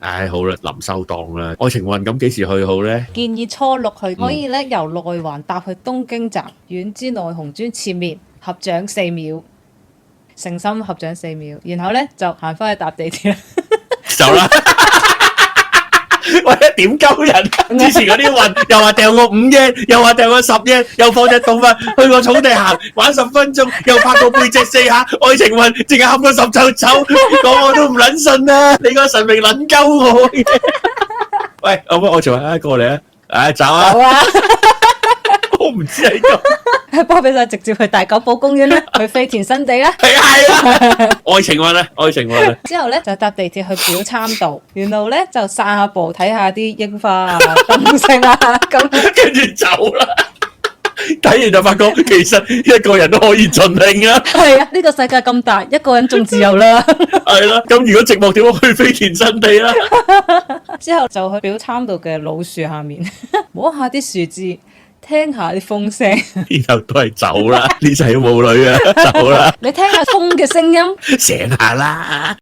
唉，好啦，臨收檔啦。愛情運咁幾時去好咧？建議初六去，可以咧由內環搭去東京站，遠之內紅磚前面合掌4秒，誠心合掌4秒，然後咧就行翻去搭地鐵啦。走啦！喂，點鳩人？之前嗰啲運又話掉個5億，又話掉個10億，又放隻動物去個草地行玩10分鐘，又拍個背脊4下，愛情運淨係冚個十就走，講我都唔撚信啦！你個神明撚鳩我嘅。喂，我做下過嚟啊！唉，走啊！好啊，我唔知喺度。波比就直接去大久保公園啦，去飛田新地啦。係啊！愛情運啊，愛情運啊！之後咧就搭地鐵去表參道，沿路咧就散下步，睇下啲櫻花啊、燈飾啊咁。跟住走啦。睇完就發覺，其實一個人都可以盡興啊！係啊，呢個世界咁大，一個人仲自由啦。係啦，咁如果寂寞點樣去飛田新地啦？之後就去表參道嘅老樹下面摸下啲樹枝，聽下啲風聲。然後都係走啦，呢世冇女啊，走啦，你聽下風嘅聲音。醒下啦。